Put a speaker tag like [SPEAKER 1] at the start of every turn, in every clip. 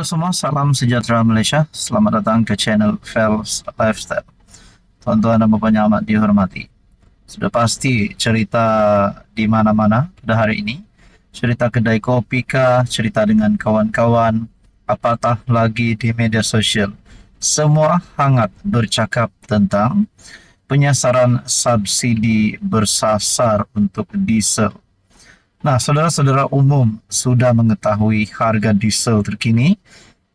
[SPEAKER 1] Halo semua, salam sejahtera Malaysia. Selamat datang ke channel Fels Lifestyle. Tuan-tuan dan puan yang amat dihormati. Sudah pasti cerita di mana-mana pada hari ini. Cerita kedai kopi kah, cerita dengan kawan-kawan, apatah lagi di media sosial. Semua hangat bercakap tentang penyasaran subsidi bersasar untuk diesel. Nah, saudara-saudara umum sudah mengetahui harga diesel terkini,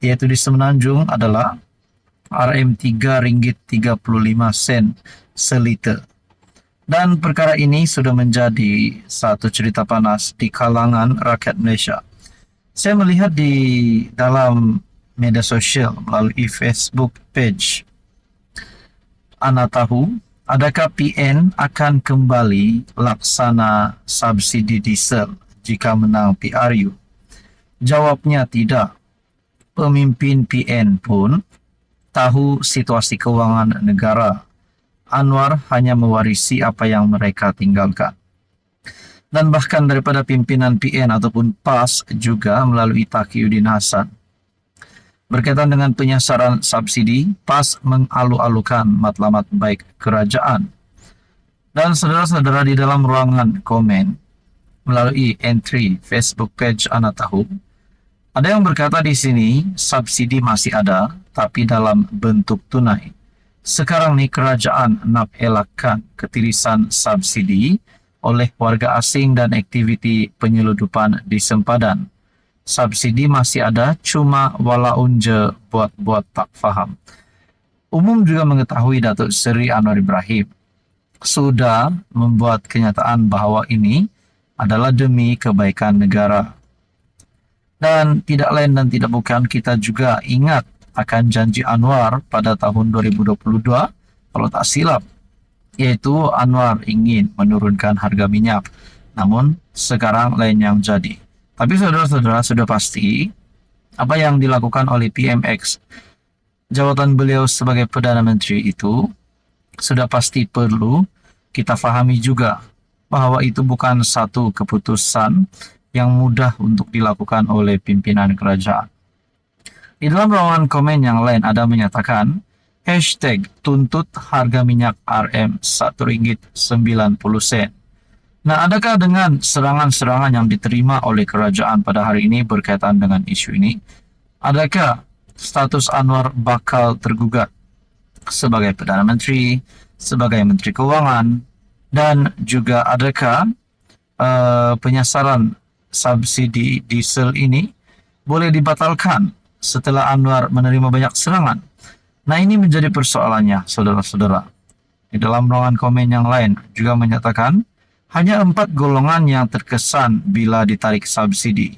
[SPEAKER 1] yaitu di Semenanjung adalah RM3.35 seliter. Dan perkara ini sudah menjadi satu cerita panas di kalangan rakyat Malaysia. Saya melihat di dalam media sosial melalui Facebook page Ana Tahu, adakah PN akan kembali laksana subsidi diesel jika menang PRU? Jawabnya tidak. Pemimpin PN pun tahu situasi kewangan negara. Anwar hanya mewarisi apa yang mereka tinggalkan. Dan bahkan daripada pimpinan PN ataupun PAS juga melalui Taqiyuddin Hasan. Berkaitan dengan penyasaran subsidi, PAS mengalu-alukan matlamat baik kerajaan. Dan saudara-saudara di dalam ruangan komen melalui entry Facebook page Ana Tahu, ada yang berkata di sini subsidi masih ada tapi dalam bentuk tunai. Sekarang ni kerajaan nak elakkan ketirisan subsidi oleh warga asing dan aktiviti penyeludupan di sempadan. Subsidi masih ada, cuma walaun je buat-buat tak faham. Umum juga mengetahui Datuk Seri Anwar Ibrahim sudah membuat kenyataan bahawa ini adalah demi kebaikan negara. Dan tidak lain dan tidak bukan, kita juga ingat akan janji Anwar pada tahun 2022, kalau tak silap, yaitu Anwar ingin menurunkan harga minyak. Namun sekarang lain yang jadi. Tapi saudara-saudara sudah pasti apa yang dilakukan oleh PMX, jawatan beliau sebagai Perdana Menteri itu sudah pasti perlu kita fahami juga bahawa itu bukan satu keputusan yang mudah untuk dilakukan oleh pimpinan kerajaan. Di dalam ruangan komen yang lain ada menyatakan hashtag tuntut harga minyak RM RM1.90. Nah, adakah dengan serangan-serangan yang diterima oleh kerajaan pada hari ini berkaitan dengan isu ini, adakah status Anwar bakal tergugat sebagai Perdana Menteri, sebagai Menteri Kewangan, dan juga adakah penyasaran subsidi diesel ini boleh dibatalkan setelah Anwar menerima banyak serangan? Nah, ini menjadi persoalannya, saudara-saudara. Di dalam ruangan komen yang lain juga menyatakan hanya 4 golongan yang terkesan bila ditarik subsidi.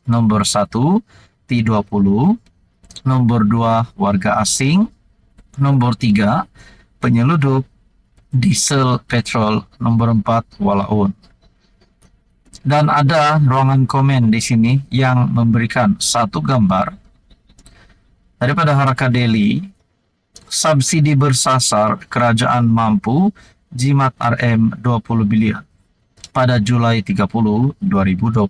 [SPEAKER 1] Nomor 1, T20. Nomor 2, warga asing. Nomor 3, penyeludup, diesel, petrol. Nomor 4, walaun. Dan ada ruangan komen di sini yang memberikan satu gambar daripada Harakat Daily. Subsidi bersasar, kerajaan mampu jimat RM20 bilion pada Julai 30, 2022.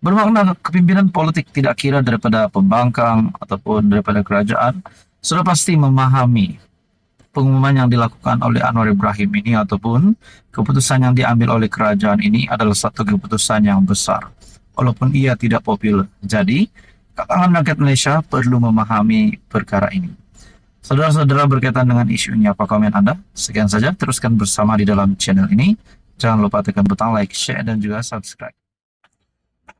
[SPEAKER 1] Bermakna kepimpinan politik tidak kira daripada pembangkang ataupun daripada kerajaan sudah pasti memahami pengumuman yang dilakukan oleh Anwar Ibrahim ini ataupun keputusan yang diambil oleh kerajaan ini adalah satu keputusan yang besar walaupun ia tidak popular. Jadi, kalangan rakyat Malaysia perlu memahami perkara ini. Saudara-saudara, berkaitan dengan isu ini, apa komen Anda? Sekian saja, teruskan bersama di dalam channel ini. Jangan lupa tekan butang like, share, dan juga subscribe.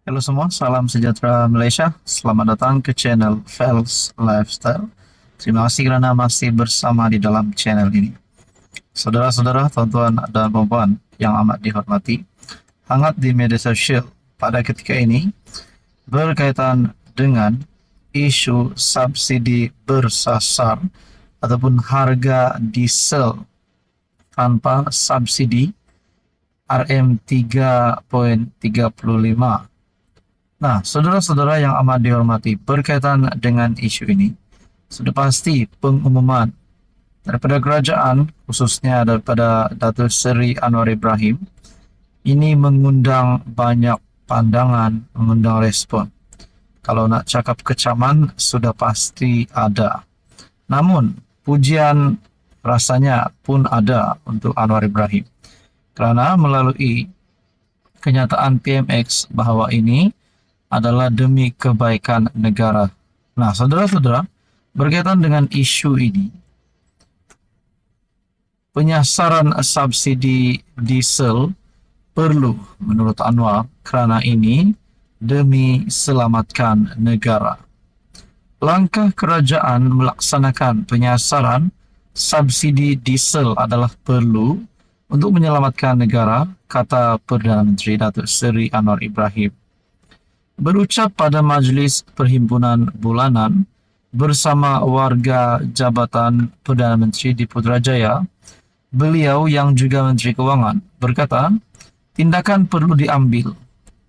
[SPEAKER 1] Halo semua, salam sejahtera Malaysia. Selamat datang ke channel Fels Lifestyle. Terima kasih kerana masih bersama di dalam channel ini. Saudara-saudara, tuan-tuan dan puan yang amat dihormati, hangat di media sosial pada ketika ini berkaitan dengan isu subsidi bersasar ataupun harga diesel tanpa subsidi RM3.35. Nah, saudara-saudara yang amat dihormati, berkaitan dengan isu ini, sudah pasti pengumuman daripada kerajaan, khususnya daripada Datuk Seri Anwar Ibrahim, ini mengundang banyak pandangan, mengundang respon. Kalau nak cakap kecaman, sudah pasti ada. Namun, pujian rasanya pun ada untuk Anwar Ibrahim. Kerana melalui kenyataan PMX bahawa ini adalah demi kebaikan negara. Nah, saudara-saudara, berkaitan dengan isu ini, penyasaran subsidi diesel perlu menurut Anwar kerana ini demi selamatkan negara. Langkah kerajaan melaksanakan penyasaran subsidi diesel adalah perlu untuk menyelamatkan negara, kata Perdana Menteri Datuk Seri Anwar Ibrahim. Berucap pada Majlis Perhimpunan Bulanan bersama warga Jabatan Perdana Menteri di Putrajaya, beliau yang juga Menteri Kewangan berkata, tindakan perlu diambil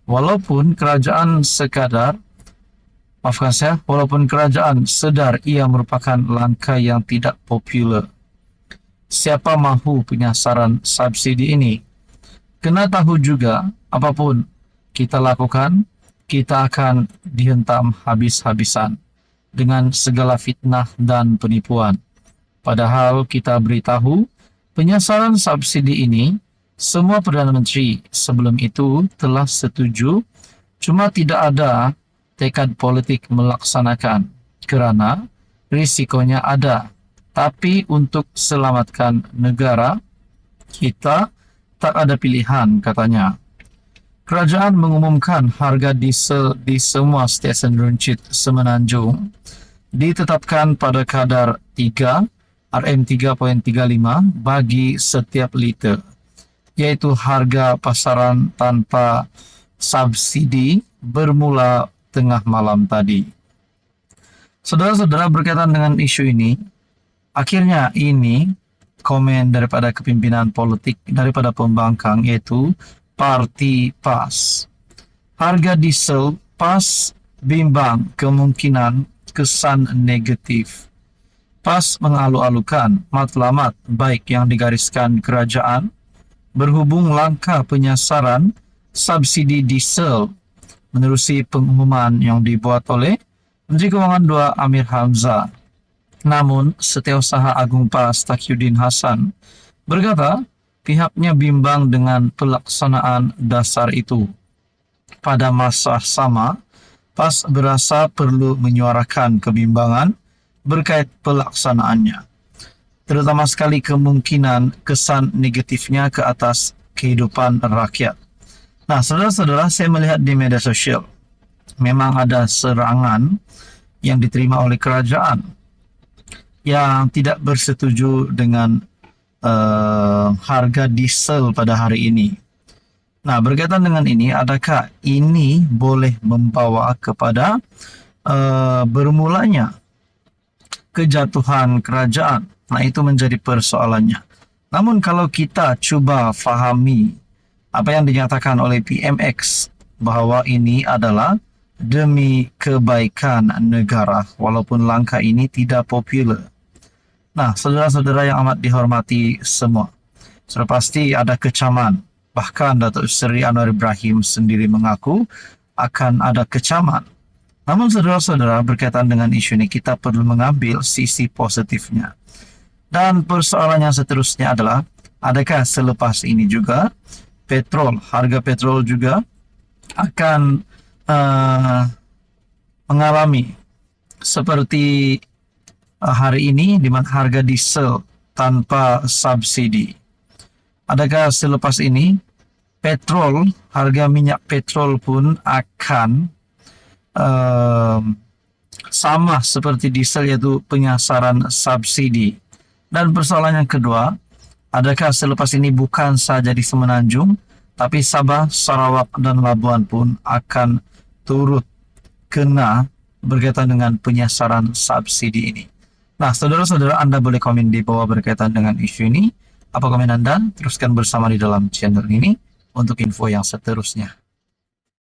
[SPEAKER 1] walaupun kerajaan sedar ia merupakan langkah yang tidak popular. Siapa mahu penyasaran subsidi ini? Kena tahu juga, apapun kita lakukan, kita akan dihentam habis-habisan dengan segala fitnah dan penipuan. Padahal kita beritahu, penyasaran subsidi ini, semua Perdana Menteri sebelum itu telah setuju, cuma tidak ada tekad politik melaksanakan kerana risikonya ada. Tapi untuk selamatkan negara, kita tak ada pilihan, katanya. Kerajaan mengumumkan harga diesel di semua stesen runcit Semenanjung ditetapkan pada kadar 3 RM3.35 bagi setiap liter, iaitu harga pasaran tanpa subsidi bermula tengah malam tadi. Saudara-saudara, berkaitan dengan isu ini, akhirnya ini komen daripada kepimpinan politik daripada pembangkang, iaitu Parti PAS. Harga diesel PAS bimbang kemungkinan kesan negatif. PAS mengalu-alukan matlamat baik yang digariskan kerajaan berhubung langkah penyasaran subsidi diesel menerusi pengumuman yang dibuat oleh Menteri Kewangan II Amir Hamzah. Namun, Setiausaha Agung PAS Taqiyuddin Hasan berkata pihaknya bimbang dengan pelaksanaan dasar itu. Pada masa sama, PAS berasa perlu menyuarakan kebimbangan berkait pelaksanaannya, terutama sekali kemungkinan kesan negatifnya ke atas kehidupan rakyat. Nah, saudara-saudara, saya melihat di media sosial memang ada serangan yang diterima oleh kerajaan yang tidak bersetuju dengan harga diesel pada hari ini. Nah, berkaitan dengan ini, adakah ini boleh membawa kepada bermulanya kejatuhan kerajaan? Nah, itu menjadi persoalannya. Namun kalau kita cuba fahami apa yang dinyatakan oleh PMX bahawa ini adalah demi kebaikan negara walaupun langkah ini tidak popular. Nah, saudara-saudara yang amat dihormati semua, sudah pasti ada kecaman. Bahkan Datuk Seri Anwar Ibrahim sendiri mengaku akan ada kecaman. Namun saudara-saudara, berkaitan dengan isu ini, kita perlu mengambil sisi positifnya. Dan persoalan yang seterusnya adalah, adakah selepas ini juga harga petrol juga akan mengalami seperti hari ini di mana harga diesel tanpa subsidi? Adakah selepas ini harga minyak petrol pun akan sama seperti diesel, yaitu penyasaran subsidi? Dan persoalan yang kedua, adakah selepas ini bukan saja di Semenanjung, tapi Sabah, Sarawak dan Labuan pun akan turut kena berkaitan dengan penyasaran subsidi ini? Nah, saudara-saudara, Anda boleh komen di bawah berkaitan dengan isu ini. Apa komen Anda? Teruskan bersama di dalam channel ini untuk info yang seterusnya.